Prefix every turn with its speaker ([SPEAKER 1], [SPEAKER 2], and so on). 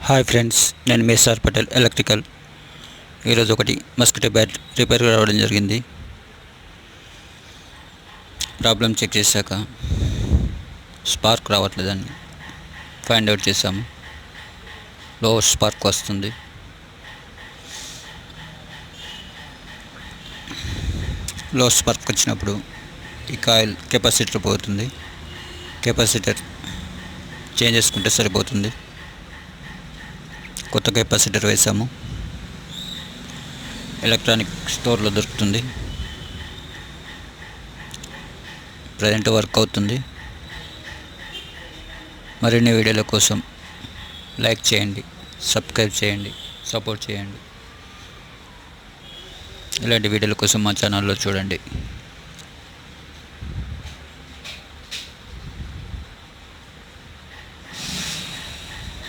[SPEAKER 1] Hi friends, నేను మేసార్ Patel electrical. ఈరోజు ఒకటి మస్కిటో బ్యాట్ రిపేర్ రావడం జరిగింది. ప్రాబ్లం చెక్ చేశాక స్పార్క్ రావట్లేదని ఫైండ్ అవుట్ చేసాము. లో స్పార్క్ వస్తుంది. లో స్పార్క్ వచ్చినప్పుడు ఈ కాయిల్ కెపాసిటర్ పోతుంది. కెపాసిటర్ చేంజ్ చేసుకుంటే సరిపోతుంది. కొత్త కెపాసిటర్ వేసాము. ఎలక్ట్రానిక్ స్టోర్లో దొరుకుతుంది. ప్రజెంట్ వర్క్ అవుతుంది. మరిన్ని వీడియోల కోసం లైక్ చేయండి, సబ్స్క్రైబ్ చేయండి, సపోర్ట్ చేయండి. ఇలాంటి వీడియోల కోసం మా ఛానల్లో చూడండి.